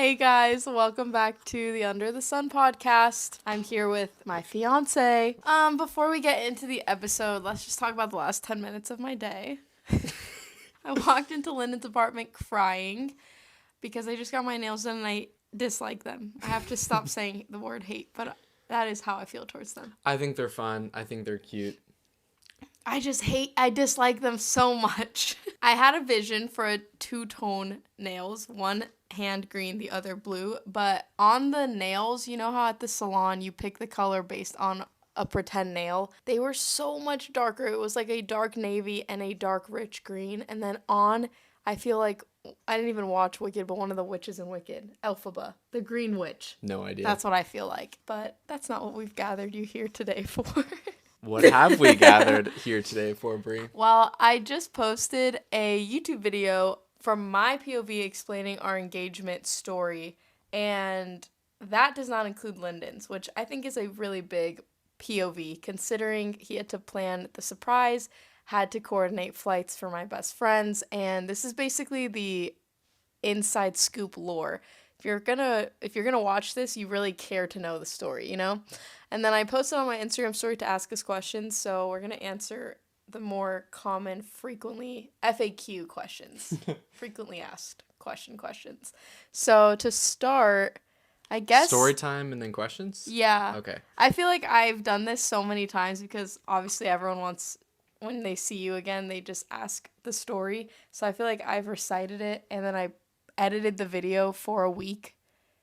Hey guys, welcome back to the Under the Sun podcast. I'm here with my fiance. Before we get into the episode, let's just talk about the last 10 minutes of my day. I walked into Lyndon's apartment crying because I just got my nails done and I dislike them. I have to stop saying the word hate, but that is how I feel towards them. I think they're fun. I think they're cute. I dislike them so much. I had a vision for a two-tone nails, one hand green, the other blue, but on the nails, you know how at the salon you pick the color based on a pretend nail? They were so much darker. It was like a dark navy and a dark rich green, and then I feel like I didn't even watch Wicked, but one of the witches in Wicked, Elphaba, the green witch. No idea. That's what I feel like, but that's not what we've gathered you here today for. What have we gathered here today for, Brie? Well, I just posted a YouTube video from my POV explaining our engagement story, and that does not include Lyndon's, which I think is a really big POV, considering he had to plan the surprise, had to coordinate flights for my best friends, and this is basically the inside scoop lore. If you're gonna watch this, you really care to know the story, you know? And then I posted on my Instagram story to ask us questions, so we're gonna answer the more common, frequently FAQ questions, frequently asked questions. So to start, I guess Story time and then questions? Yeah. Okay. I feel like I've done this so many times because obviously everyone wants, when they see you again, they just ask the story. So I feel like I've recited it and then I edited the video for a week.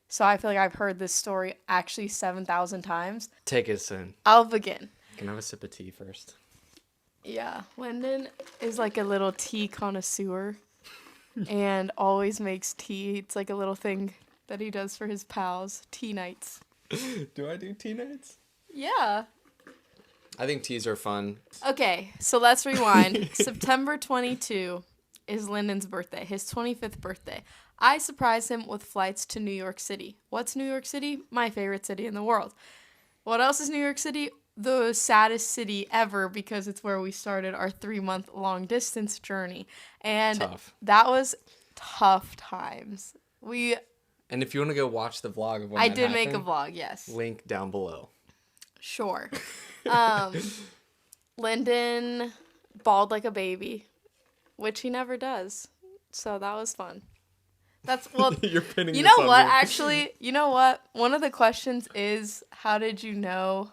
So I feel like I've heard this story actually 7,000 times. Take us in. I'll begin. Can I have a sip of tea first? Yeah. Lyndon is like a little tea connoisseur and always makes tea. It's like a little thing that he does for his pals. Tea nights. Do I do tea nights? Yeah. I think teas are fun. Okay, so let's rewind. September 22 is Lyndon's birthday, his 25th birthday. I surprised him with flights to New York City. What's New York City? My favorite city in the world. What else is New York City? The saddest city ever because it's where we started our 3-month long distance journey. And that was tough times. And if you want to go watch the vlog of when I that did happened, make a vlog, yes. link down below. Sure. Lyndon bawled like a baby, which he never does. So that was fun. That's, well, You're pinning you this know on what, me. actually, you know what? One of the questions is, how did you know,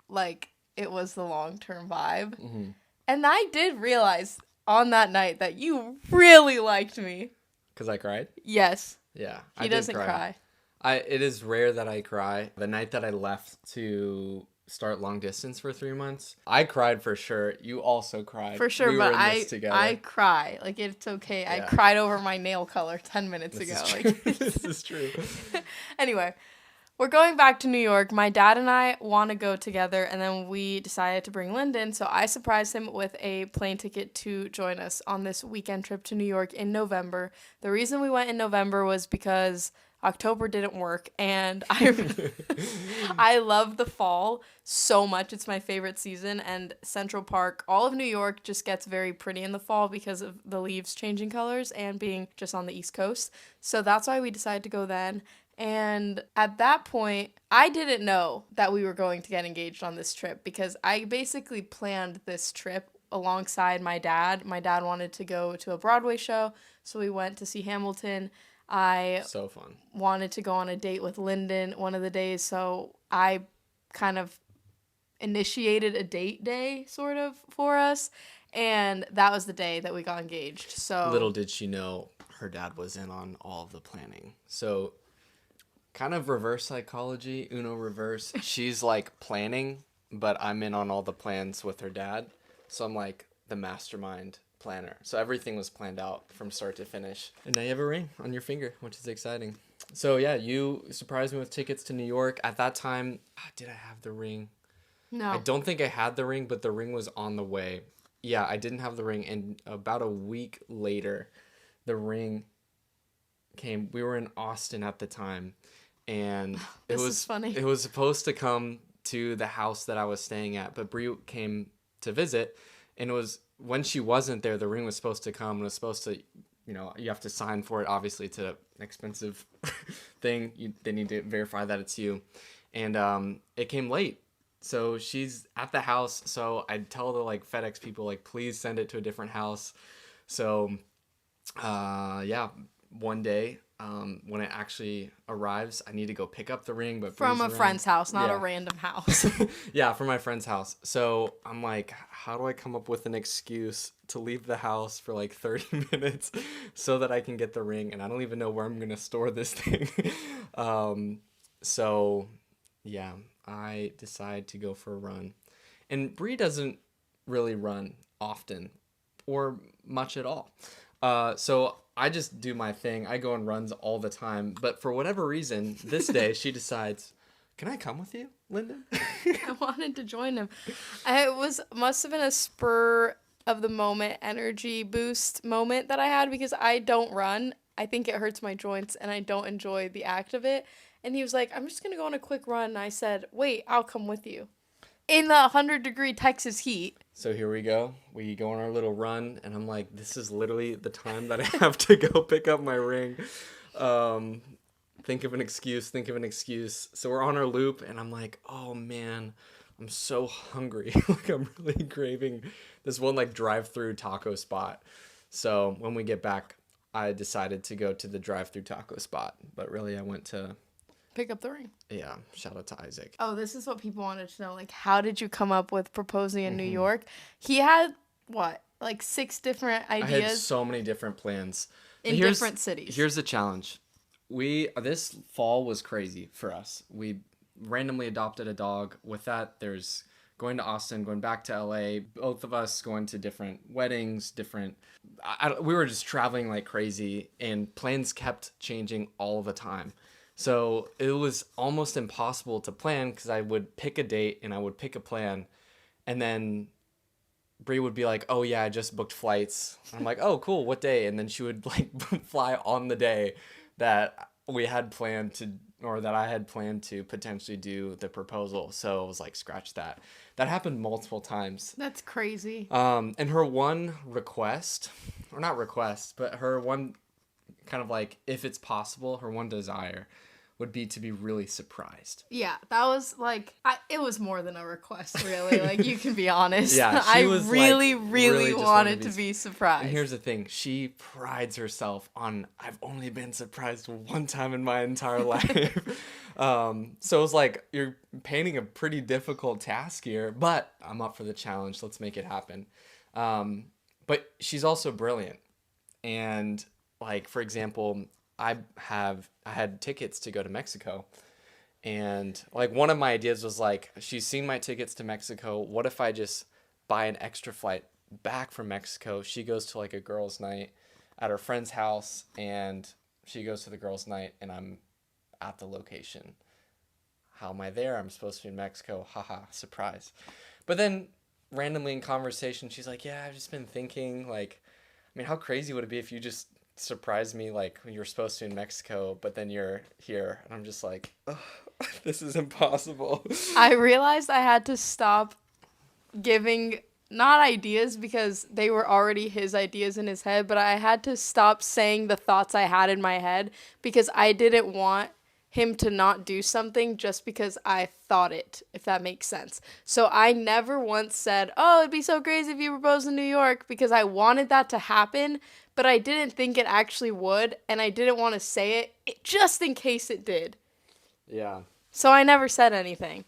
like, it was the long-term vibe? Mm-hmm. And I did realize on that night that you really liked me. Because I cried? Yes. Yeah. He doesn't cry. It is rare that I cry. The night that I left to start long distance for 3 months, I cried for sure. You also cried. For sure, we but were in this together. I cry. Like, it's okay. Yeah. I cried over my nail color 10 minutes This ago. is Like, true. This is true. Anyway, we're going back to New York. My dad and I want to go together, and then we decided to bring Lyndon, so I surprised him with a plane ticket to join us on this weekend trip to New York in November. The reason we went in November was because October didn't work, and I love the fall so much. It's my favorite season, and Central Park, all of New York just gets very pretty in the fall because of the leaves changing colors and being just on the East Coast. So that's why we decided to go then. And at that point, I didn't know that we were going to get engaged on this trip because I basically planned this trip alongside my dad. My dad wanted to go to a Broadway show, so we went to see Hamilton. So fun. Wanted to go on a date with Lyndon one of the days, so I kind of initiated a date day sort of for us, and that was the day that we got engaged. So little did she know her dad was in on all of the planning. So kind of reverse psychology, Uno reverse. She's like planning, but I'm in on all the plans with her dad. So I'm like the mastermind planner. So everything was planned out from start to finish. And now you have a ring on your finger, which is exciting. So yeah, you surprised me with tickets to New York. At that time, did I have the ring? No. I don't think I had the ring, but the ring was on the way. Yeah, I didn't have the ring. And about a week later, the ring came. We were in Austin at the time. And This is funny. It was supposed to come to the house that I was staying at, but Brie came to visit, and it was when she wasn't there, the ring was supposed to come and was supposed to you have to sign for it. Obviously, it's an expensive thing. They need to verify that it's you. And it came late. So she's at the house. So I tell the like FedEx people, like, please send it to a different house. So yeah, one day when it actually arrives, I need to go pick up the ring. But From Bree's a around. friend's house, not a Yeah. random house. Yeah, from my friend's house. So I'm like, how do I come up with an excuse to leave the house for like 30 minutes so that I can get the ring? And I don't even know where I'm going to store this thing. So yeah, I decide to go for a run. And Bree doesn't really run often or much at all. So I just do my thing. I go on runs all the time. But for whatever reason, this day she decides, can I come with you, Lyndon? I wanted to join him. Must have been a spur of the moment energy boost moment that I had because I don't run. I think it hurts my joints and I don't enjoy the act of it. And he was like, I'm just going to go on a quick run. And I said, wait, I'll come with you. In the 100-degree Texas heat. So here we go. We go on our little run, and I'm like, this is literally the time that I have to go pick up my ring. Think of an excuse. So we're on our loop, and I'm like, oh man, I'm so hungry. Like, I'm really craving this one like drive-through taco spot. So when we get back, I decided to go to the drive-through taco spot, but really I went to, Pick up the ring. yeah, shout out to Isaac. Oh, this is what people wanted to know. Like, how did you come up with proposing in New York? He had, what, like 6 different I had ideas so many different plans. in Here's- different cities. Here's the challenge. This fall was crazy for us. We randomly adopted a dog. With that, there's going to Austin, going back to LA, both of us going to different weddings, we were just traveling like crazy, and plans kept changing all the time. So it was almost impossible to plan because I would pick a date and I would pick a plan, and then Bree would be like, oh yeah, I just booked flights. I'm like, oh cool, what day? And then she would like fly on the day that we had planned to, or that I had planned to potentially do the proposal. So it was like, scratch that. That happened multiple times. That's crazy. And her one request, or not request, but her one kind of like, if it's possible, her one desire would be to be really surprised. Yeah, that was like, it was more than a request, really. Like, you can be honest. Yeah, she I was, really, like, really really just wanted to be surprised. And here's the thing, she prides herself on, I've only been surprised one time in my entire life. So it was like, you're painting a pretty difficult task here, but I'm up for the challenge. Let's make it happen. But she's also brilliant. And like, for example, I had tickets to go to Mexico, and like one of my ideas was like, she's seen my tickets to Mexico. What if I just buy an extra flight back from Mexico? She goes to like a girls' night at her friend's house, and she goes to the girls' night, and I'm at the location. How am I there? I'm supposed to be in Mexico. Haha, surprise. But then randomly in conversation, she's like, yeah, I've just been thinking, like, I mean, how crazy would it be if you just surprised me like when you were supposed to in Mexico, but then you're here? And I'm just like, oh, this is impossible. I realized I had to stop giving, not ideas because they were already his ideas in his head, but I had to stop saying the thoughts I had in my head because I didn't want him to not do something just because I thought it, if that makes sense. So I never once said, oh, it'd be so crazy if you proposed in New York, because I wanted that to happen, but I didn't think it actually would, and I didn't want to say it just in case it did. Yeah. So I never said anything.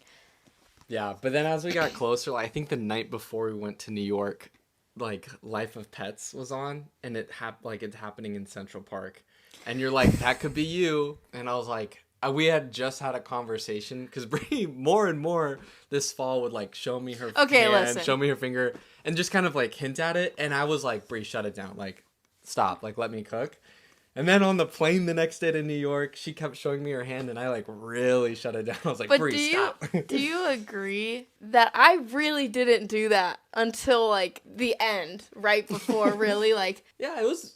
Yeah, but then as we got closer, like, I think the night before we went to New York, like Life of Pets was on, and it's happening in Central Park. And you're like, that could be you. And I was like, we had just had a conversation because Brie more and more this fall would like show me her hand, show me her finger, and just kind of like hint at it. And I was like, Brie, shut it down. Like, stop. Like, let me cook. And then on the plane the next day to New York, she kept showing me her hand, and I like really shut it down. I was like, Brie, stop. Do you agree that I really didn't do that until like the end, right before really like? Yeah, it was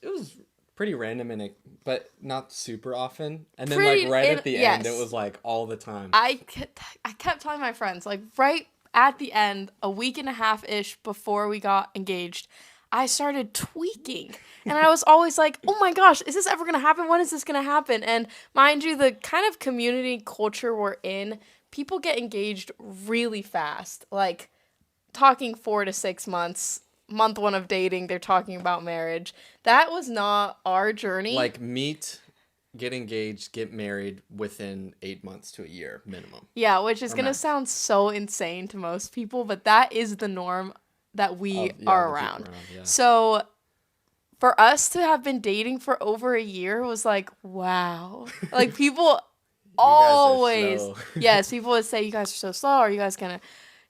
pretty random but not super often. And then like right at the end, it was like all the time. I kept telling my friends, like right at the end, a week and a half ish before we got engaged, I started tweaking. And I was always like, oh my gosh, is this ever going to happen? When is this going to happen? And mind you, the kind of community culture we're in, people get engaged really fast. Like, talking 4 to 6 months, month one of dating, they're talking about marriage. That was not our journey. Like meet, get engaged, get married within 8 months to a year minimum. Yeah, which is Or going to max. sound so insane to most people, but that is the norm that we are The around. people around, yeah. So for us to have been dating for over a year was like, wow. Like people always, slow. yes, people would say, you guys are so slow. Are you guys going to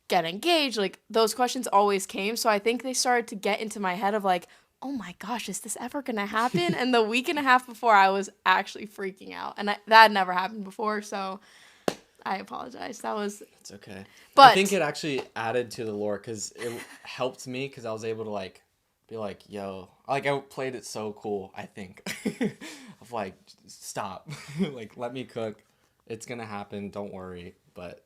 get engaged? Like those questions always came. So I think they started to get into my head of like, oh my gosh, is this ever going to happen? And the week and a half before, I was actually freaking out. And that had never happened before. So I apologize. That was. It's okay. But I think it actually added to the lore because it helped me because I was able to like be like, yo, like I played it so cool. I think of like, stop, like let me cook. It's gonna happen. Don't worry. But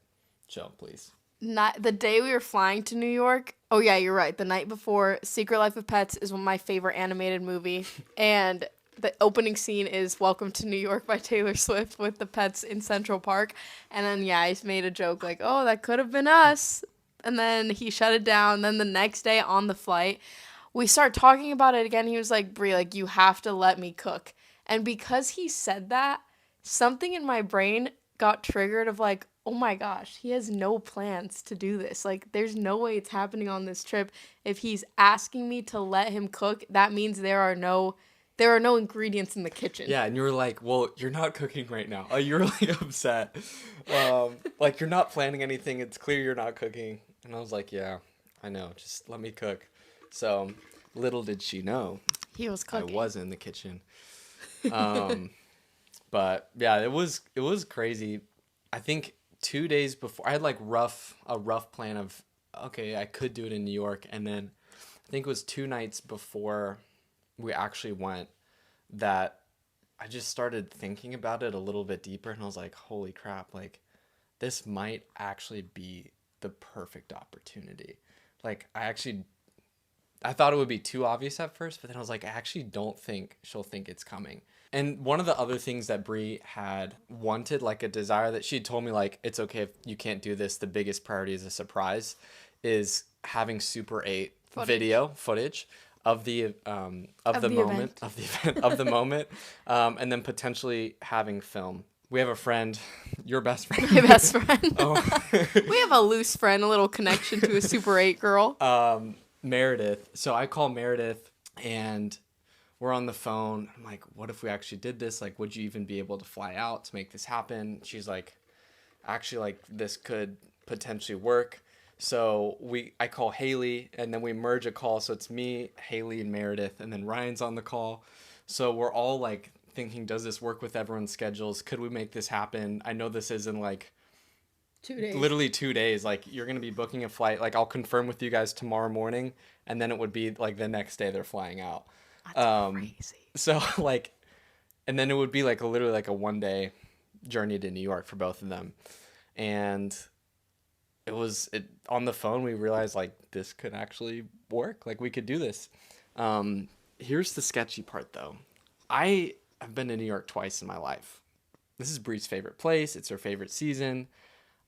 chill, please. not the day we were flying to New York. Oh yeah, you're right. The night before, Secret Life of Pets is one of my favorite animated movie, and the opening scene is "Welcome to New York" by Taylor Swift with the pets in Central Park. And then yeah, I made a joke like, "Oh, that could have been us." And then he shut it down. Then the next day on the flight, we start talking about it again. He was like, "Brie, like you have to let me cook." And because he said that, something in my brain got triggered of like, oh my gosh, he has no plans to do this. Like, there's no way it's happening on this trip. If he's asking me to let him cook, that means there are no ingredients in the kitchen. Yeah, and you were like, well, you're not cooking right now. Oh, you're like upset. Like you're not planning anything. It's clear you're not cooking. And I was like, yeah, I know. Just let me cook. So little did she know He was I cooking. was in the kitchen. But yeah, it was crazy. I think 2 days before I had like a rough plan of okay, I could do it in New York, and then I think it was 2 nights before we actually went that I just started thinking about it a little bit deeper, and I was like, holy crap, like this might actually be the perfect opportunity. Like I thought it would be too obvious at first, but then I was like, I actually don't think she'll think it's coming. And one of the other things that Brie had wanted, like a desire that she told me, like, it's okay if you can't do this. The biggest priority is a surprise, is having Super 8 video footage of the Of the moment event. of the event of the moment, and then potentially having film. We have a friend, your best friend. My best friend. Oh. We have a loose friend, a little connection to a Super 8 girl. Meredith. So I call Meredith and we're on the phone. I'm like, what if we actually did this? Like, would you even be able to fly out to make this happen? She's like, actually, like, this could potentially work. So I call Haley and then we merge a call. So it's me, Haley, and Meredith, and then Ryan's on the call. So we're all like thinking, does this work with everyone's schedules? Could we make this happen? I know this isn't like 2 days. literally 2 days. Like you're gonna be booking a flight. Like I'll confirm with you guys tomorrow morning, and then it would be like the next day they're flying out. That's crazy. So like, and then it would be like literally like a 1 day journey to New York for both of them, and it on the phone we realized like this could actually work. Like we could do this. Here's the sketchy part though. I have been to New York twice in my life. This is Brie's favorite place. It's her favorite season.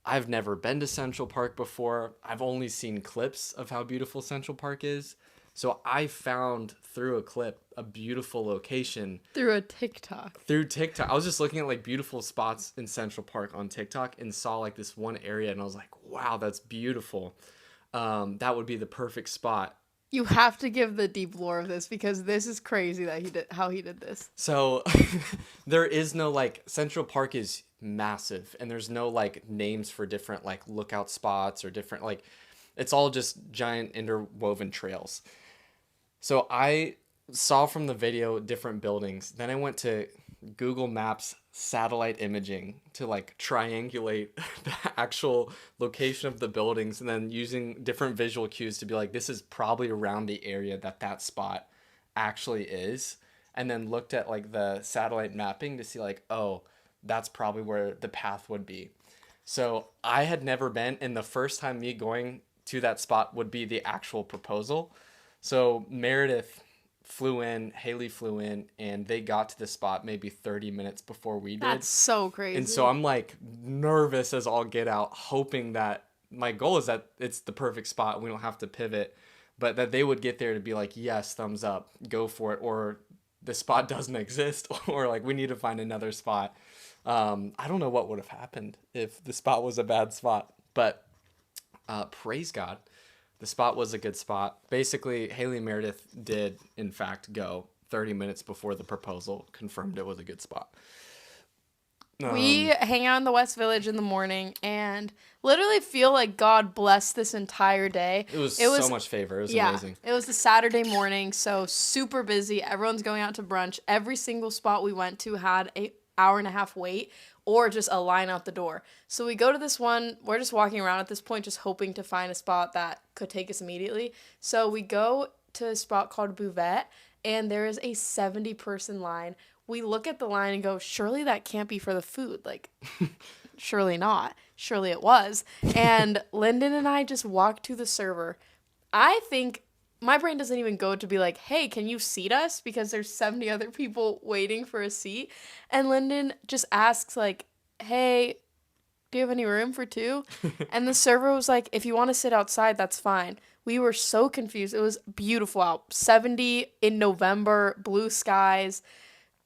I've never been to Central Park before. I've only seen clips of how beautiful Central Park is. So I found through a clip a beautiful location Through a TikTok. through TikTok. I was just looking at like beautiful spots in Central Park on TikTok and saw like this one area and I was like, wow, that's beautiful. That would be the perfect spot. You have to give the deep lore of this because this is crazy that how he did this. So there is no like Central Park is massive and there's no like names for different like lookout spots or different like it's all just giant interwoven trails. So I saw from the video different buildings. Then I went to Google Maps satellite imaging to like triangulate the actual location of the buildings and then using different visual cues to be like, this is probably around the area that spot actually is. And then looked at like the satellite mapping to see like, oh, that's probably where the path would be. So I had never been, and the first time me going to that spot would be the actual proposal. So Meredith flew in, Haley flew in, and they got to the spot maybe 30 minutes before we did. That's so And so crazy. I'm like nervous as all get out, hoping that my goal is that it's the perfect spot and we don't have to pivot, but that they would get there to be like, yes, thumbs up, go for it, or the spot doesn't exist, or like we need to find another spot. I don't know what would have happened if the spot was a bad spot, but praise God, the spot was a good spot. Basically, Haley and Meredith did, in fact, go 30 minutes before the proposal confirmed it was a good spot. We hang out in the West Village in the morning and literally feel like God blessed this entire day. It was so much favor. It was amazing. It was the Saturday morning, so super busy. Everyone's going out to brunch. Every single spot we went to had an hour and a half wait or just a line out the door. So we go to this one. We're just walking around at this point, just hoping to find a spot that could take us immediately. So we go to a spot called Buvette, and there is a 70-person line. We look at the line and go, surely that can't be for the food. Like, surely not. Surely it was. And Lyndon and I just walked to the server. I think my brain doesn't even go to be like, hey, can you seat us? Because there's 70 other people waiting for a seat. And Lyndon just asks, like, hey, do you have any room for two? And the server was like, if you want to sit outside, that's fine. We were so confused. It was beautiful out. 70 in November, blue skies.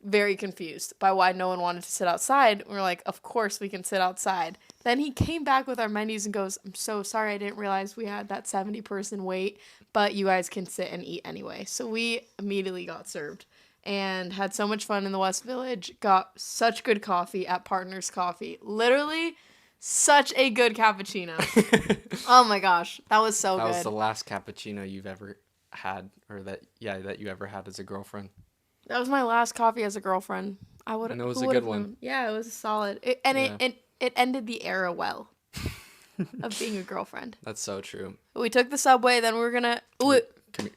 Very confused by why no one wanted to sit outside. We were like, of course we can sit outside. Then he came back with our menus and goes, I'm so sorry, I didn't realize we had that 70-person wait, but you guys can sit and eat anyway. So we immediately got served and had so much fun in the West Village. Got such good coffee at Partners Coffee. Literally such a good cappuccino. Oh my gosh, that was so good. That was the last cappuccino you've ever had, or that you ever had as a girlfriend. That was my last coffee as a girlfriend. And it was a good one. Known? Yeah, it was solid. It ended the era well of being a girlfriend. That's so true. We took the subway, then we were gonna...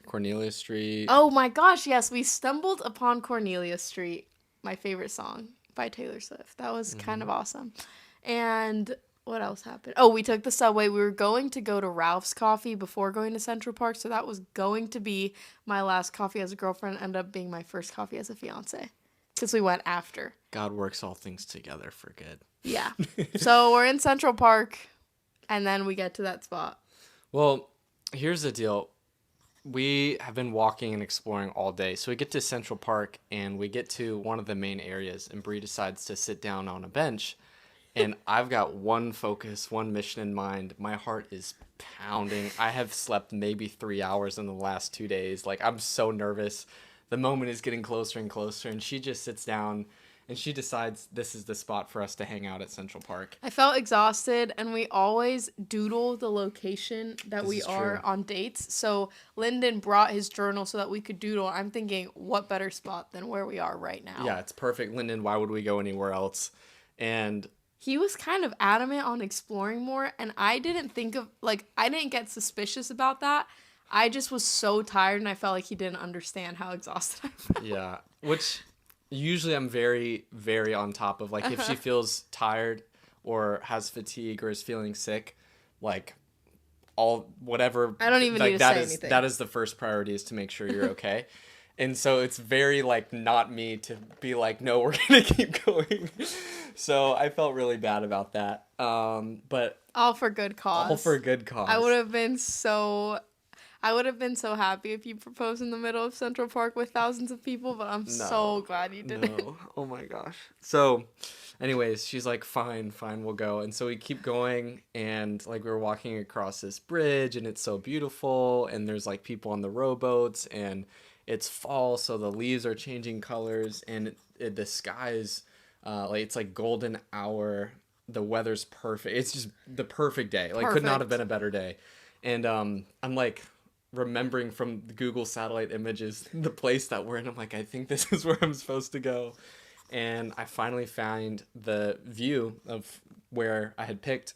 Cornelia Street. Oh my gosh, yes. We stumbled upon Cornelia Street, my favorite song by Taylor Swift. That was kind of awesome. And... what else happened? Oh, we took the subway. We were going to go to Ralph's Coffee before going to Central Park, so that was going to be my last coffee as a girlfriend. Ended up being my first coffee as a fiance, because we went after. God works all things together for good. Yeah. So we're in Central Park, and then we get to that spot. Well, here's the deal. We have been walking and exploring all day. So we get to Central Park, and we get to one of the main areas, and Bree decides to sit down on a bench. And I've got one focus, one mission in mind. My heart is pounding. I have slept maybe 3 hours in the last 2 days. Like, I'm so nervous. The moment is getting closer and closer. And she just sits down and she decides this is the spot for us to hang out at Central Park. I felt exhausted, and we always doodle the location that we are on dates. So Lyndon brought his journal so that we could doodle. I'm thinking, what better spot than where we are right now? Yeah, it's perfect. Lyndon, why would we go anywhere else? And... he was kind of adamant on exploring more, and I didn't get suspicious about that. I just was so tired, and I felt like he didn't understand how exhausted I felt. Yeah, which usually I'm very, very on top of. Like, if she feels tired or has fatigue or is feeling sick, like, whatever. I don't even need to say anything. That is the first priority, is to make sure you're okay. And so it's very, like, not me to be like, no, we're going to keep going. So I felt really bad about that. But all for good cause. All for good cause. I would have been so happy if you proposed in the middle of Central Park with thousands of people, but I'm so glad you didn't. No. Oh my gosh. So anyways, she's like, fine, we'll go. And so we keep going, and like we're walking across this bridge, and it's so beautiful, and there's like people on the rowboats, and it's fall, so the leaves are changing colors, and the sky's it's like golden hour. The weather's perfect. It's just the perfect day. Like, could not have been a better day. And I'm like remembering from the Google satellite images the place that we're in. I'm like, I think this is where I'm supposed to go. And I finally found the view of where I had picked.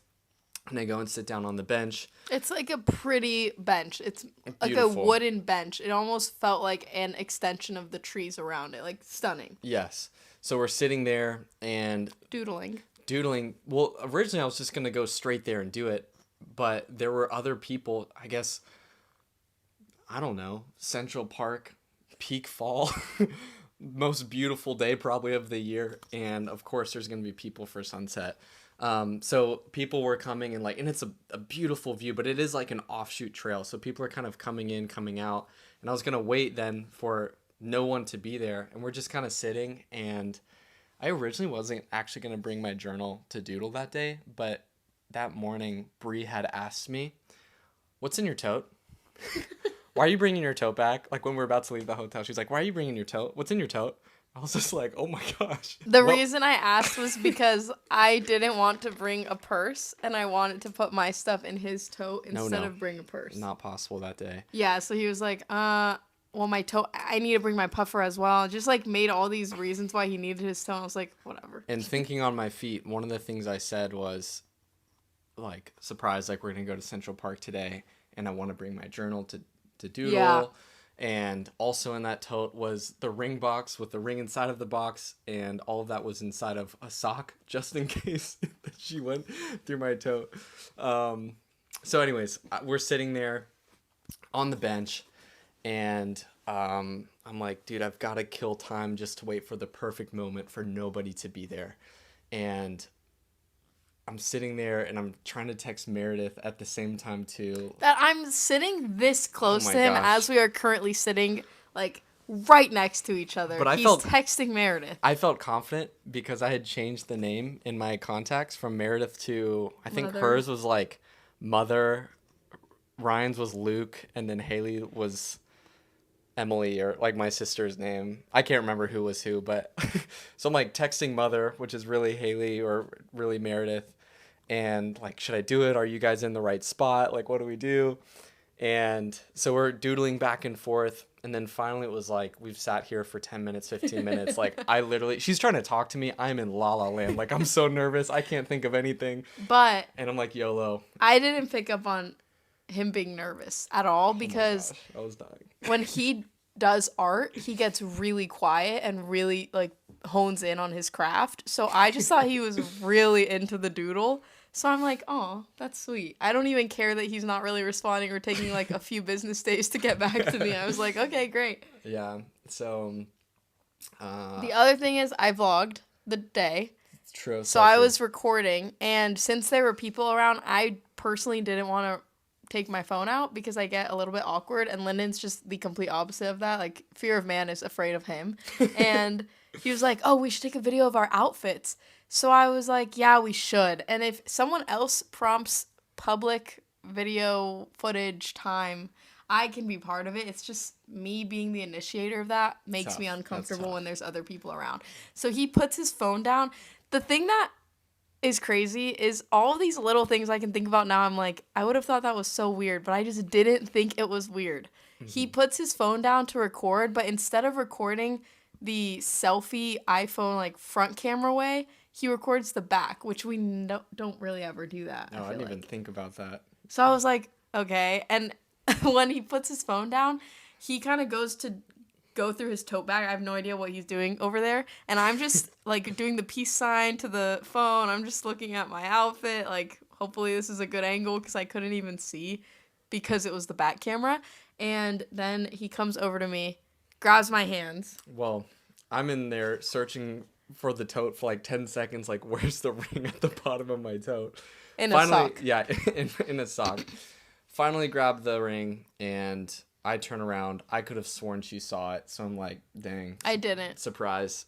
And I go and sit down on the bench. It's like a pretty bench. It's like beautiful. A wooden bench. It almost felt like an extension of the trees around it. Like, stunning. Yes. So we're sitting there and... Doodling. Well, originally I was just going to go straight there and do it. But there were other people, I guess... I don't know, Central Park, peak fall, most beautiful day probably of the year. And of course, there's going to be people for sunset. So people were coming and and it's a beautiful view, but it is like an offshoot trail. So people are kind of coming in, coming out. And I was going to wait then for no one to be there. And we're just kind of sitting. And I originally wasn't actually going to bring my journal to doodle that day. But that morning, Bree had asked me, "What's in your tote?" "Why are you bringing your tote back?" Like when we were about to leave the hotel, she's like, "Why are you bringing your tote? What's in your tote?" I was just like, "Oh my gosh." The reason I asked was because I didn't want to bring a purse, and I wanted to put my stuff in his tote instead of bring a purse. Not possible that day. Yeah, so he was like, well, my tote, I need to bring my puffer as well. Just like made all these reasons why he needed his tote. I was like, whatever. And thinking on my feet, one of the things I said was, like, surprise, like, we're going to go to Central Park today, and I want to bring my journal to doodle. Yeah. And also in that tote was the ring box with the ring inside of the box, and all of that was inside of a sock, just in case that she went through my tote. So anyways, we're sitting there on the bench, and I'm like, dude, I've got to kill time just to wait for the perfect moment for nobody to be there. And I'm sitting there and I'm trying to text Meredith at the same time too. That I'm sitting this close to him as we are currently sitting like right next to each other. But he's texting Meredith. I felt confident because I had changed the name in my contacts from Meredith to, I think hers was like Mother, Ryan's was Luke, and then Haley was Emily, or like my sister's name. I can't remember who was who, but so I'm like texting Mother, which is really Haley or really Meredith, and like, should I do it? Are you guys in the right spot? Like, what do we do? And so we're doodling back and forth, and then finally it was like, we've sat here for 10 minutes, 15 minutes. Like, she's trying to talk to me. I'm in la la land. Like, I'm so nervous. I can't think of anything. And I'm like, YOLO. I didn't pick up on him being nervous at all because I was dying. When he does art, he gets really quiet and really like hones in on his craft. So I just thought he was really into the doodle. So I'm like, oh, that's sweet. I don't even care that he's not really responding or taking like a few business days to get back to me. I was like, okay, great. Yeah. So the other thing is I vlogged the day. It's true. So I was recording, and since there were people around, I personally didn't want to take my phone out because I get a little bit awkward, and Lyndon's just the complete opposite of that. Like, fear of man is afraid of him. And he was like, oh, we should take a video of our outfits. So I was like, yeah, we should. And if someone else prompts public video footage time, I can be part of it. It's just me being the initiator of that makes me uncomfortable when there's other people around. So he puts his phone down. The thing that is crazy is all these little things I can think about now. I'm like, I would have thought that was so weird, but I just didn't think it was weird. Mm-hmm. He puts his phone down to record, but instead of recording the selfie iPhone like front camera way, he records the back, which we don't really ever do that. No, I didn't even think about that. So I was like, okay. And when he puts his phone down, he kind of goes to go through his tote bag. I have no idea what he's doing over there. And I'm just like doing the peace sign to the phone. I'm just looking at my outfit. Like, hopefully this is a good angle because I couldn't even see because it was the back camera. And then he comes over to me, grabs my hands. Well, I'm in there searching for the tote for like 10 seconds. Like, where's the ring at the bottom of my tote? A sock. Yeah, in a sock. Finally grabbed the ring, and I turn around. I could have sworn she saw it, so I'm like, dang. I didn't. Surprise.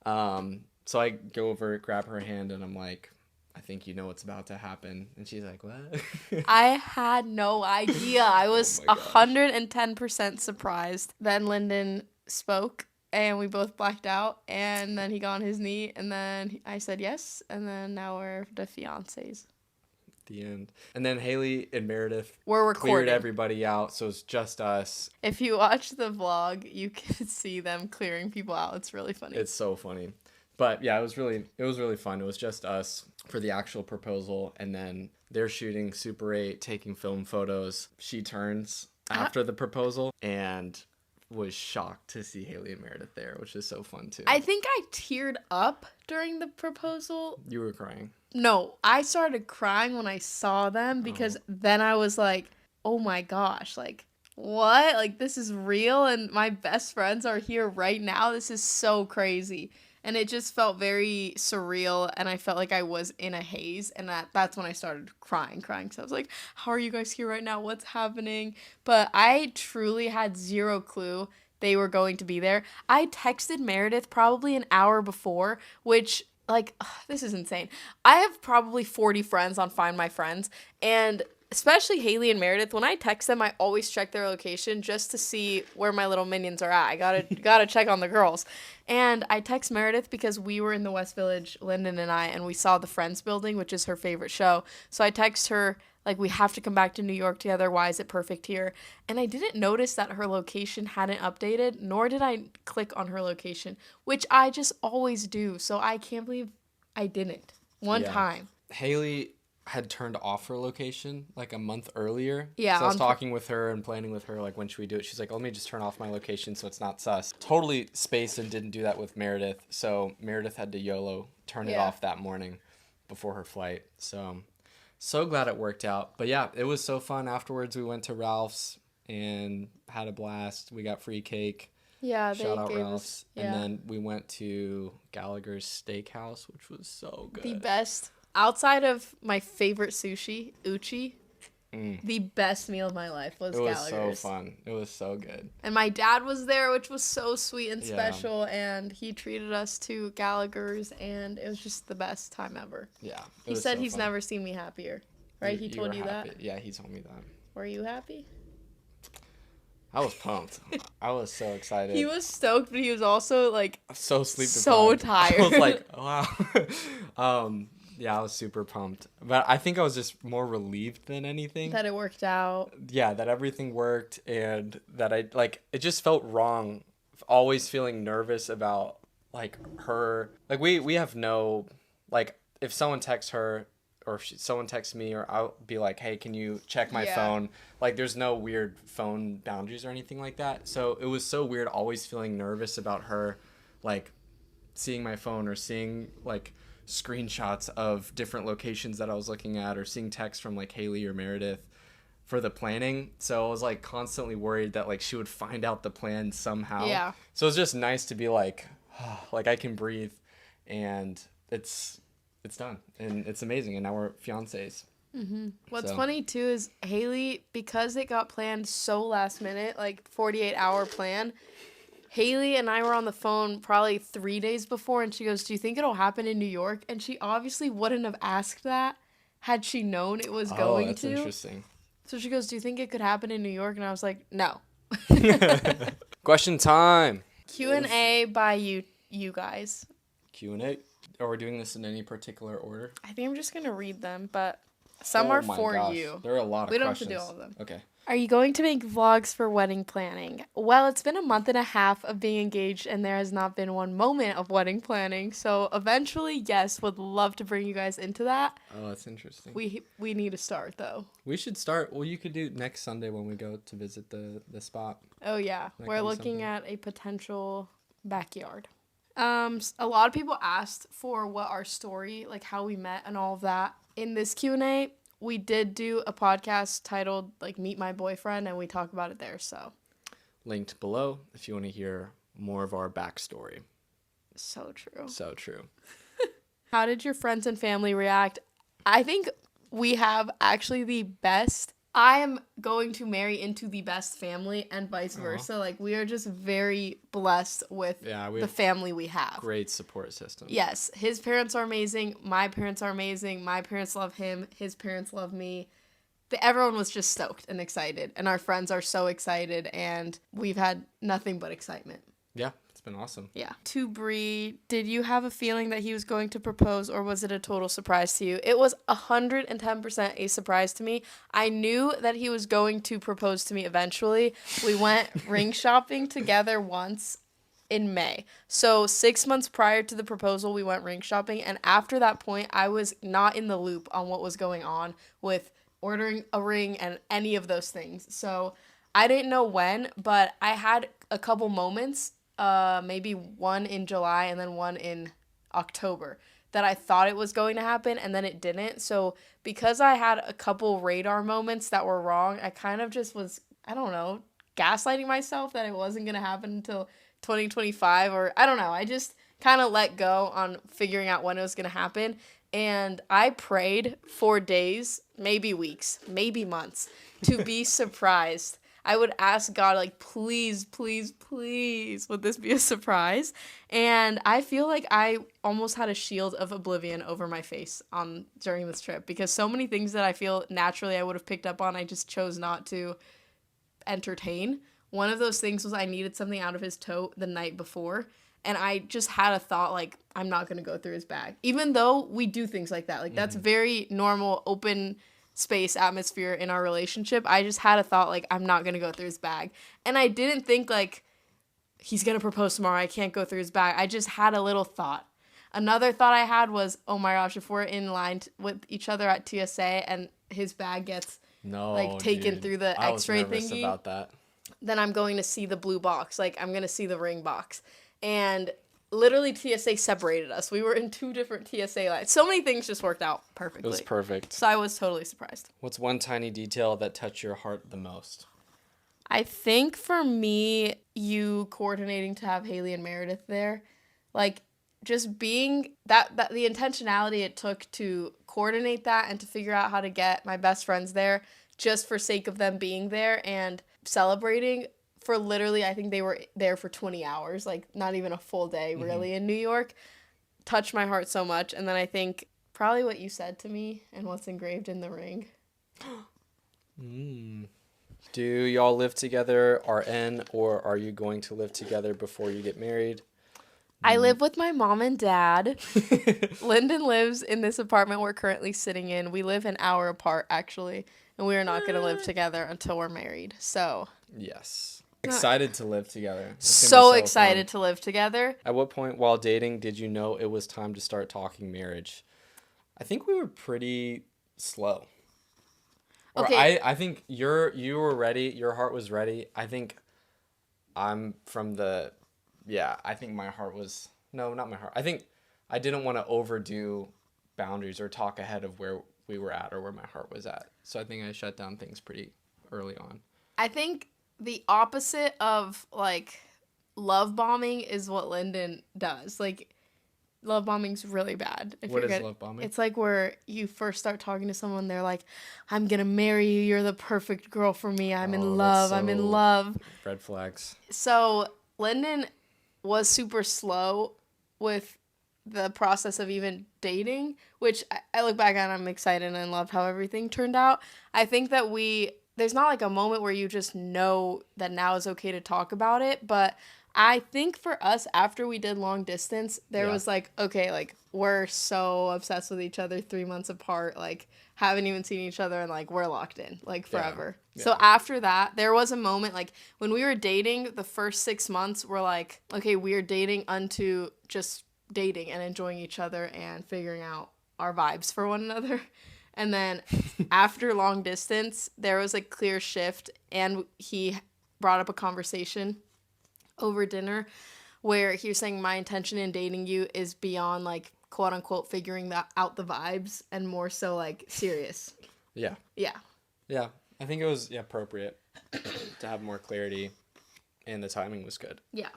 So I go over, grab her hand, and I'm like, I think you know what's about to happen. And she's like, what? I had no idea. I was 110% surprised. Then Lyndon spoke, and we both blacked out, and then he got on his knee, and then I said yes, and then now we're the fiancés. The end. And then Haley and Meredith cleared everybody out, so it's just us. If you watch the vlog, you can see them clearing people out. It's really funny. It's so funny. But yeah, it was really fun. It was just us for the actual proposal, and then they're shooting Super 8, taking film photos. She turns after the proposal and was shocked to see Haley and Meredith there, which is so fun too. I think I teared up during the proposal. You were crying. No, I started crying when I saw them because then I was like, oh my gosh, like, what? Like, this is real and my best friends are here right now? This is so crazy. And it just felt very surreal, and I felt like I was in a haze, and that's when I started crying. So I was like, how are you guys here right now? What's happening? But I truly had zero clue they were going to be there. I texted Meredith probably an hour before, which, like, ugh, this is insane. I have probably 40 friends on Find My Friends, and especially Haley and Meredith, when I text them, I always check their location just to see where my little minions are at. I gotta check on the girls. And I text Meredith because we were in the West Village, Lyndon and I, and we saw the Friends building, which is her favorite show. So I text her, like, we have to come back to New York together. Why is it perfect here? And I didn't notice that her location hadn't updated, nor did I click on her location, which I just always do. So I can't believe I didn't one Yeah. time. Haley had turned off her location like a month earlier. Yeah, So I was on talking with her and planning with her, like, when should we do it? She's like, let me just turn off my location so it's not sus. Totally spaced and didn't do that with Meredith. So Meredith had to YOLO turn it Yeah. off that morning before her flight. So glad it worked out. But yeah, it was so fun. Afterwards, we went to Ralph's and had a blast. We got free cake. Yeah, they Shout out gave Ralph's. us And then we went to Gallagher's Steakhouse, which was so good. the best outside of my favorite sushi, Uchi. The best meal of my life was It was Gallagher's. so fun. It was so good. And my dad was there, which was so sweet and Yeah. special, and he treated us to Gallagher's, and it was just the best time ever. Yeah. it He was said so he's fun. never seen me happier. Right? He told were you happy. that? Yeah, he told me that. Were you happy? I was pumped. I was so excited. He was stoked, but he was also like so sleep so deprived. tired. I was like, wow. Yeah, I was super pumped. But I think I was just more relieved than anything. that it worked out. Yeah, that everything worked and that it just felt wrong always feeling nervous about like her. Like we have no, like, if someone texts her or if someone texts me, or I'll be like, hey, can you check my Yeah. phone? Like, there's no weird phone boundaries or anything like that. So it was so weird always feeling nervous about her, like, seeing my phone or seeing like screenshots of different locations that I was looking at, or seeing texts from like Haley or Meredith for the planning. So I was like constantly worried that like she would find out the plan somehow. Yeah. So it was just nice to be like, like, I can breathe, and it's done, and it's amazing, and now we're fiancés. What's So- funny too is Haley, because it got planned so last minute, like 48-hour plan. Haley and I were on the phone probably 3 days before, and she goes, "Do you think it'll happen in New York?" And she obviously wouldn't have asked that had she known it was going that's to. interesting. So she goes, "Do you think it could happen in New York?" And I was like, "No." Question time. Q&A by you guys. Q&A. Are we doing this in any particular order? I think I'm just going to read them, but some Oh are my for gosh, you. There are a lot of We don't have to questions. do all of them. Okay. Are you going to make vlogs for wedding planning? Well, it's been a month and a half of being engaged, and there has not been one moment of wedding planning. So eventually, yes, would love to bring you guys into that. Oh, that's interesting. We need to start though. We should start. Well, you could do next Sunday when we go to visit the spot. Oh yeah, That we're could be looking something. at a potential backyard. A lot of people asked for what our story, like how we met and all of that. In this Q&A, we did do a podcast titled like Meet My Boyfriend, and we talk about it there. So Linked below if you want to hear more of our backstory. so true. So true. How did your friends and family react? I think we have actually the best. I am going to marry into the best family and vice versa. Like, we are just very blessed with Yeah, we the have family we have. great support system. Yes, his parents are amazing. My parents are amazing. My parents love him. His parents love me. Everyone was just stoked and excited. And our friends are so excited. And we've had nothing but excitement. Yeah, it's been awesome. Yeah. To Bree, did you have a feeling that he was going to propose, or was it a total surprise to you? It was 110% a surprise to me. I knew that he was going to propose to me eventually. We went ring shopping together once in May. So 6 months prior to the proposal, we went ring shopping. And after that point, I was not in the loop on what was going on with ordering a ring and any of those things. So I didn't know when, but I had a couple moments, maybe one in July and then one in October, that I thought it was going to happen, and then it didn't. So because I had a couple radar moments that were wrong, I kind of just was I don't know, gaslighting myself that it wasn't going to happen until 2025, or I don't know. I just kind of let go on figuring out when it was going to happen. And I prayed for days, maybe weeks, maybe months to be surprised. I would ask God, like, please, please, please, would this be a surprise? And I feel like I almost had a shield of oblivion over my face during this trip, because so many things that I feel naturally I would have picked up on, I just chose not to entertain. One of those things was I needed something out of his tote the night before, and I just had a thought, like, I'm not going to go through his bag. Even though we do things like that. Like, that's very normal, open space atmosphere in our relationship. I just had a thought, like, I'm not going to go through his bag. And I didn't think, like, he's going to propose tomorrow, I can't go through his bag. I just had a little thought. Another thought I had was, oh my gosh, if we're in line with each other at TSA and his bag gets taken through the X-ray I was nervous thingy about that. then I'm going to see the blue box. Like, I'm going to see the ring box. And literally TSA separated us. We were in 2 different TSA lines. So many things just worked out perfectly. It was perfect. So I was totally surprised. What's one tiny detail that touched your heart the most? I think for me, you coordinating to have Haley and Meredith there. Like, just being that the intentionality it took to coordinate that and to figure out how to get my best friends there just for sake of them being there and celebrating for literally, I think they were there for 20 hours, like not even a full day really in New York, touched my heart so much. And then I think probably what you said to me and what's engraved in the ring. Do y'all live together, RN, or are you going to live together before you get married? I live with my mom and dad. Lyndon lives in this apartment we're currently sitting in. We live an hour apart, actually, and we are not going to live together until we're married. So, Yes. Excited to live together. so excited to live together. At what point while dating did you know it was time to start talking marriage? I think we were pretty slow. Or Okay. I think you were ready. Your heart was ready. I think I'm from the... Yeah, I think my heart was... No, not my heart. I think I didn't want to overdo boundaries or talk ahead of where we were at or where my heart was at. So I think I shut down things pretty early on. I think the opposite of, like, love bombing is what Lyndon does. Like, love bombing's really bad. What is love bombing? It's like where you first start talking to someone, they're like, I'm going to marry you. You're the perfect girl for me. I'm in love. I'm in love. Red flags. So Lyndon was super slow with the process of even dating, which I look back at and I'm excited and loved how everything turned out. I think that there's not like a moment where you just know that now is okay to talk about it, but I think for us, after we did long distance, there was like, okay, like, we're so obsessed with each other 3 months apart, like, haven't even seen each other, and, like, we're locked in, like, forever. Yeah. So after that, there was a moment, like, when we were dating, the first 6 months were like, okay, we're dating unto just dating and enjoying each other and figuring out our vibes for one another. And then after long distance, there was a clear shift, and he brought up a conversation over dinner where he was saying my intention in dating you is beyond, like, quote unquote figuring out the vibes and more so like serious. Yeah. I think it was appropriate to have more clarity, and the timing was good. Yeah.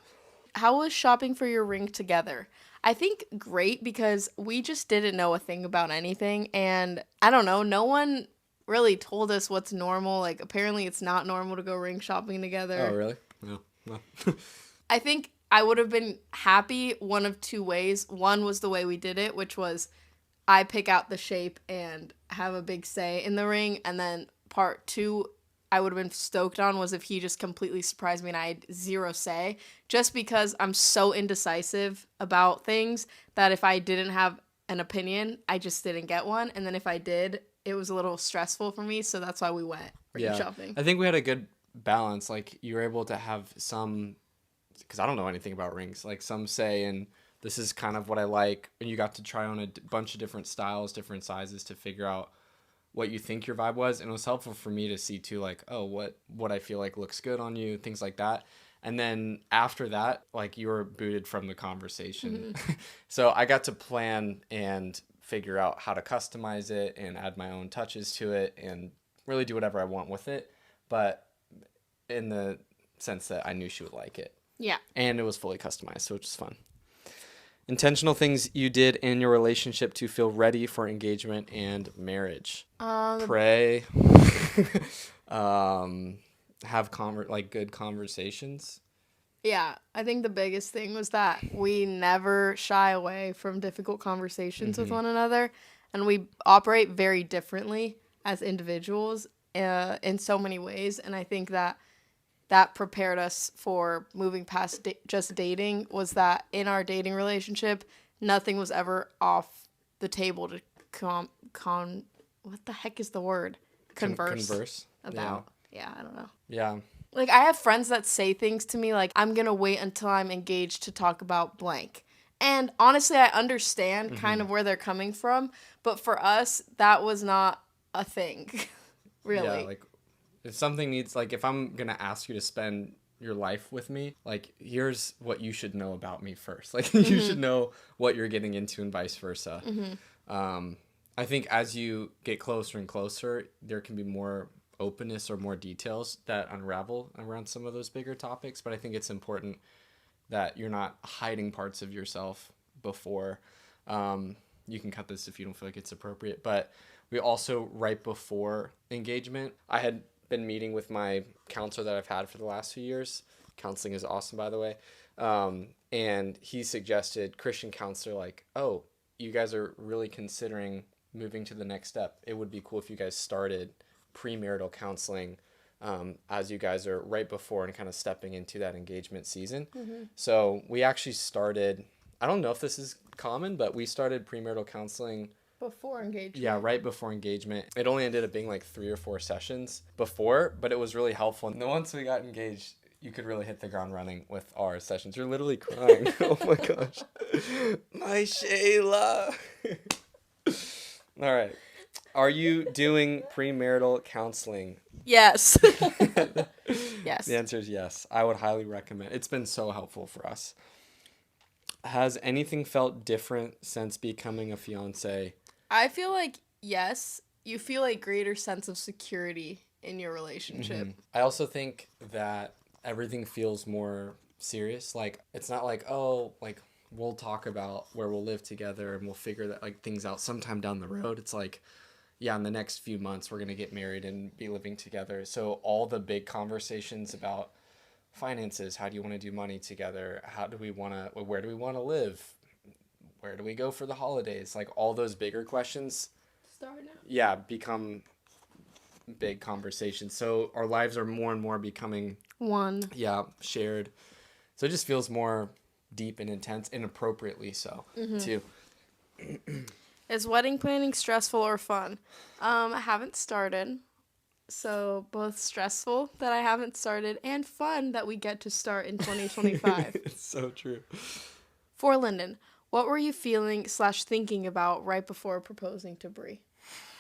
How was shopping for your ring together? I think great, because we just didn't know a thing about anything, and I don't know, no one really told us what's normal. Like, apparently it's not normal to go ring shopping together. Oh, really? No. I think I would have been happy one of 2 ways. One was the way we did it, which was I pick out the shape and have a big say in the ring. And then part 2 I would have been stoked on was if he just completely surprised me and I had 0 say. Just because I'm so indecisive about things that if I didn't have an opinion, I just didn't get one. And then if I did, it was a little stressful for me. So that's why we went ring shopping. I think we had a good balance. Like, you were able to have some, because I don't know anything about rings, like some say, and this is kind of what I like, and you got to try on a bunch of different styles, different sizes to figure out what you think your vibe was. And it was helpful for me to see too, like, oh, what I feel like looks good on you, things like that. And then after that, like, you were booted from the conversation. So I got to plan and figure out how to customize it and add my own touches to it and really do whatever I want with it. But in the sense that I knew she would like it. Yeah. And it was fully customized, so it was fun. Intentional things you did in your relationship to feel ready for engagement and marriage. Pray. Have good conversations. Yeah, I think the biggest thing was that we never shy away from difficult conversations with one another, and we operate very differently as individuals in so many ways, and I think that prepared us for moving past just dating. Was that in our dating relationship, nothing was ever off the table to what the heck is the word? Converse about. Yeah, I don't know. Yeah. Like, I have friends that say things to me like, I'm going to wait until I'm engaged to talk about blank. And honestly, I understand kind of where they're coming from. But for us, that was not a thing, really. Yeah, like, if something needs, like, if I'm going to ask you to spend your life with me, like, here's what you should know about me first. Like, you should know what you're getting into and vice versa. I think as you get closer and closer, there can be more openness or more details that unravel around some of those bigger topics. But I think it's important that you're not hiding parts of yourself before. You can cut this if you don't feel like it's appropriate. But we also, right before engagement, I had been meeting with my counselor that I've had for the last few years. Counseling is awesome, by the way. And he suggested, Christian counselor, like, oh, you guys are really considering moving to the next step. It would be cool if you guys started premarital counseling as you guys are right before and kind of stepping into that engagement season. So we actually started, I don't know if this is common, but we started premarital counseling Before engagement. Yeah, right before engagement. It only ended up being like 3 or 4 sessions before, but it was really helpful. And then once we got engaged, you could really hit the ground running with our sessions. You're literally crying. Oh my gosh. My Shayla. All right. Are you doing premarital counseling? Yes. Yes. The answer is yes. I would highly recommend. It's been so helpful for us. Has anything felt different since becoming a fiancé? I feel like, yes, you feel a greater sense of security in your relationship. I also think that everything feels more serious. Like, it's not like, oh, like, we'll talk about where we'll live together and we'll figure that, like, things out sometime down the road. It's like, yeah, in the next few months, we're going to get married and be living together. So all the big conversations about finances, how do you want to do money together? Where do we want to live? Where do we go for the holidays? Like, all those bigger questions, become big conversations. So our lives are more and more becoming shared. So it just feels more deep and intense, and appropriately so, too. Is wedding planning stressful or fun? I haven't started. So both stressful that I haven't started and fun that we get to start in 2025. It's so true. For Lyndon, what were you feeling / thinking about right before proposing to Bree?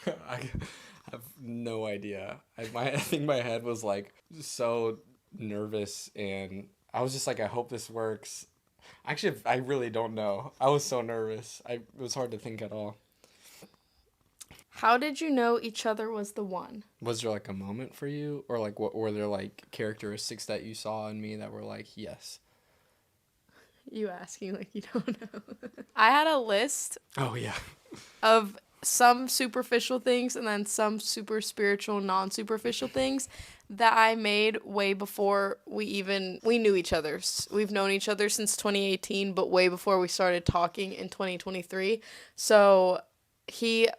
I have no idea. I think my head was like so nervous, and I was just like, I hope this works. Actually, I really don't know. I was so nervous. It was hard to think at all. How did you know each other was the one? Was there like a moment for you, or like what were there like characteristics that you saw in me that were like, yes? You asking like you don't know. I had a list. Oh yeah. Of some superficial things and then some super spiritual, non-superficial things that I made way before we knew each other. We've known each other since 2018, but way before we started talking in 2023. So he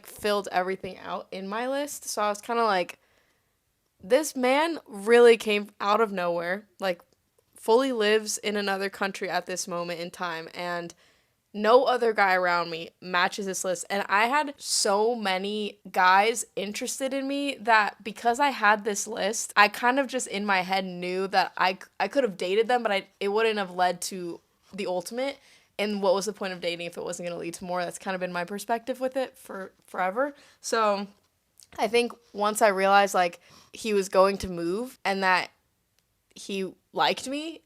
filled everything out in my list. So I was kind of like, this man really came out of nowhere, like fully lives in another country at this moment in time, and no other guy around me matches this list. And I had so many guys interested in me that because I had this list, I kind of just in my head knew that I could have dated them, but it wouldn't have led to the ultimate. And what was the point of dating if it wasn't going to lead to more? That's kind of been my perspective with it for forever. So I think once I realized like he was going to move and that he liked me,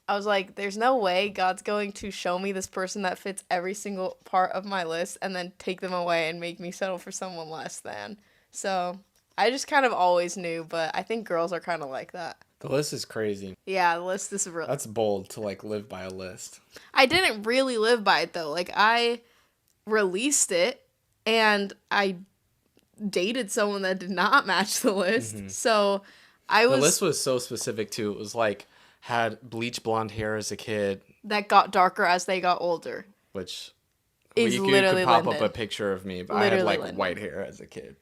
I was like, there's no way God's going to show me this person that fits every single part of my list and then take them away and make me settle for someone less than. So I just kind of always knew, but I think girls are kind of like that. The list is crazy. Yeah, the list is real. That's bold to like live by a list. I didn't really live by it though. Like I released it and I dated someone that did not match the list. So I The was list was so specific too. It was like had bleach blonde hair as a kid, that got darker as they got older. which Is you literally could pop Lyndon. up a picture of me, but I had Literally like Lyndon. white hair as a kid.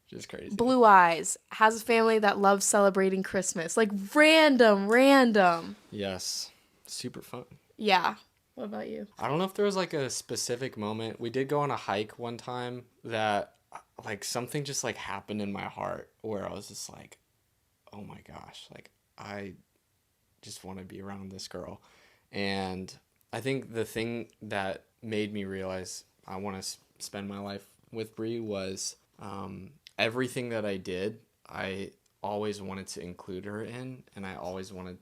Just crazy. Blue eyes, has a family that loves celebrating Christmas. Like random. Yes. Super fun. Yeah. What about you? I don't know if there was like a specific moment. We did go on a hike one time that like something just like happened in my heart where I was just like, oh my gosh, like I just want to be around this girl. And I think the thing that made me realize I want to spend my life with Brie was everything that I did, I always wanted to include her in, and I always wanted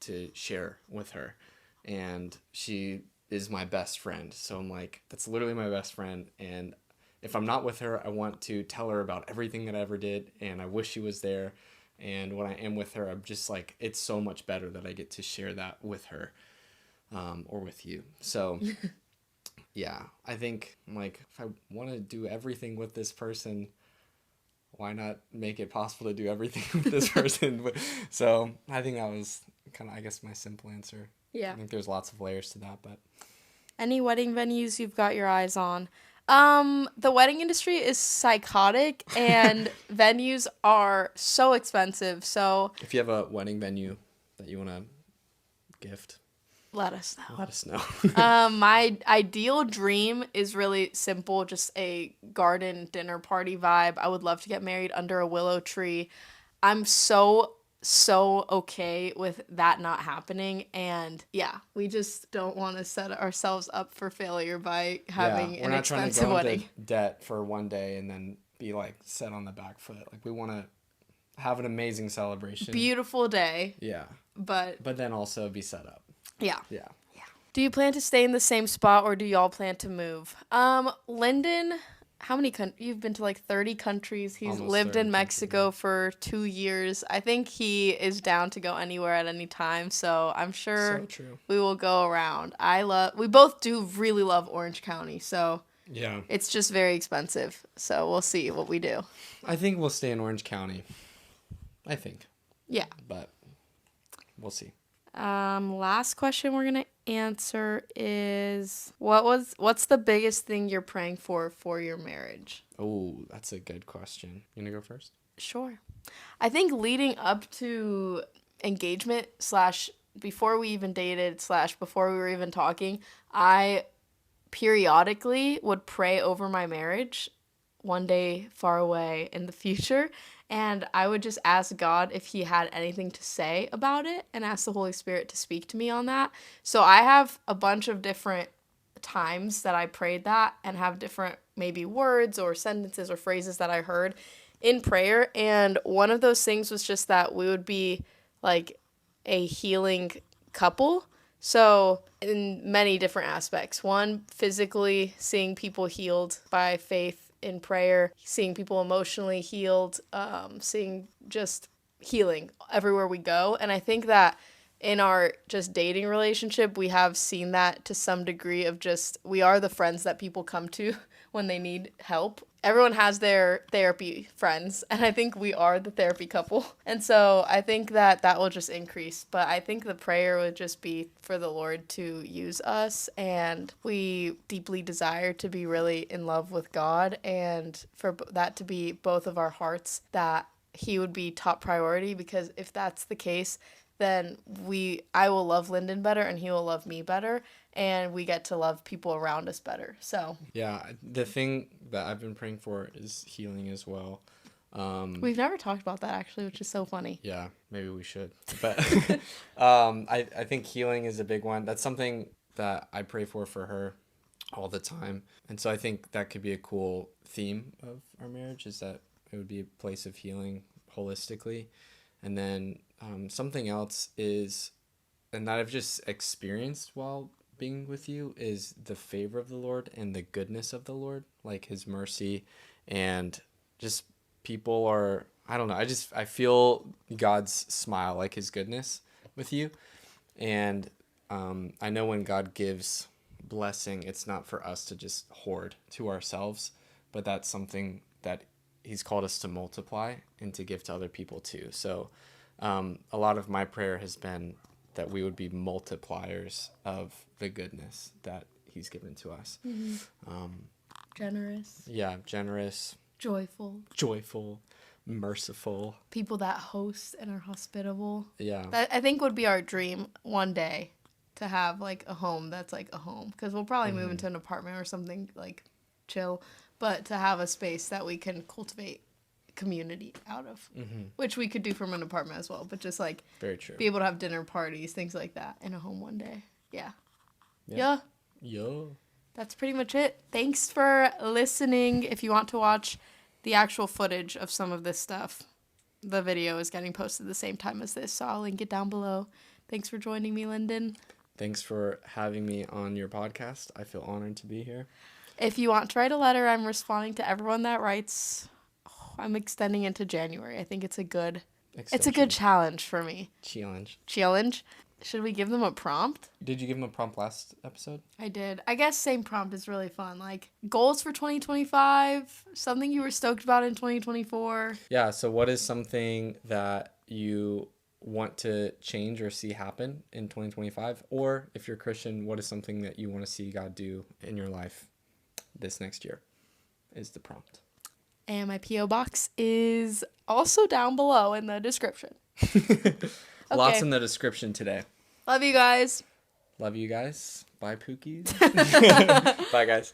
to share with her. And she is my best friend. So I'm like, that's literally my best friend. And if I'm not with her, I want to tell her about everything that I ever did. And I wish she was there. And when I am with her, I'm just like, it's so much better that I get to share that with her or with you. So yeah, I think like if I want to do everything with this person, why not make it possible to do everything with this person? So I think that was kind of, I guess, my simple answer. Yeah. I think there's lots of layers to that, but Any wedding venues you've got your eyes on? The wedding industry is psychotic and venues are so expensive. So if you have a wedding venue that you want to gift, let us know. let us know. My ideal dream is really simple, just a garden dinner party vibe. I would love to get married under a willow tree. I'm so okay with that not happening, and yeah, we just don't want to set ourselves up for failure by having We're an not trying to expensive go wedding. into debt for one day and then be like set on the back foot. Like we want to have an amazing celebration. Beautiful day, Yeah, but but then also be set up. yeah. Yeah. Do you plan to stay in the same spot or do y'all plan to move? Lyndon, how many you've been to like 30 countries. He's Almost lived 30 in Mexico countries, for 2 years. I think he is down to go anywhere at any time, so I'm sure So true. we will go around. We both do really love Orange County, so Yeah. it's just very expensive. So we'll see what we do. I think we'll stay in Orange County. I think. Yeah. But we'll see. Last question we're gonna answer is what's the biggest thing you're praying for your marriage? Oh, that's a good question. You gonna go first? Sure. I think leading up to engagement slash before we even dated slash before we were even talking, I periodically would pray over my marriage one day far away in the future. And I would just ask God if he had anything to say about it and ask the Holy Spirit to speak to me on that. So I have a bunch of different times that I prayed that and have different maybe words or sentences or phrases that I heard in prayer. And one of those things was just that we would be like a healing couple. So, in many different aspects. One, physically seeing people healed by faith in prayer, seeing people emotionally healed, seeing just healing everywhere we go. And I think that in our just dating relationship, we have seen that to some degree of just, we are the friends that people come to when they need help. Everyone has their therapy friends, and I think we are the therapy couple. And so I think that will just increase. But I think the prayer would just be for the Lord to use us, and we deeply desire to be really in love with God, and for that to be both of our hearts, that he would be top priority, because if that's the case, then I will love Lyndon better and he will love me better, and we get to love people around us better. So Yeah, the thing that I've been praying for is healing as well. we've never talked about that actually, which is so funny. Yeah, maybe we should. But I think healing is a big one. That's something that I pray for her all the time. And so I think that could be a cool theme of our marriage, is that it would be a place of healing holistically. And then something else is, and that I've just experienced while being with you, is the favor of the Lord and the goodness of the Lord, like his mercy and just people are, I don't know, I feel God's smile, like his goodness with you. And I know when God gives blessing, it's not for us to just hoard to ourselves, but that's something that he's called us to multiply and to give to other people too. So a lot of my prayer has been that we would be multipliers of the goodness that he's given to us. Generous. Yeah, generous, joyful, merciful. People that host and are hospitable. Yeah. That I think would be our dream one day, to have like a home that's like a home, because we'll probably move into an apartment or something like chill, but to have a space that we can cultivate community out of, which we could do from an apartment as well, but just like Very true. be able to have dinner parties, things like that in a home one day. Yeah. Yo. That's pretty much it. Thanks for listening. If you want to watch the actual footage of some of this stuff, the video is getting posted the same time as this, so I'll link it down below. Thanks for joining me, Lyndon. Thanks for having me on your podcast. I feel honored to be here. If you want to write a letter, I'm responding to everyone that writes. I'm extending it to January. I think it's a good challenge for me. Challenge. Should we give them a prompt? Did you give them a prompt last episode? I did. I guess same prompt is really fun. Like goals for 2025, something you were stoked about in 2024. Yeah, so what is something that you want to change or see happen in 2025? Or if you're Christian, what is something that you want to see God do in your life this next year is the prompt. And my P.O. box is also down below in the description. Lots in the description today. Love you guys. Bye, Pookies. Bye, guys.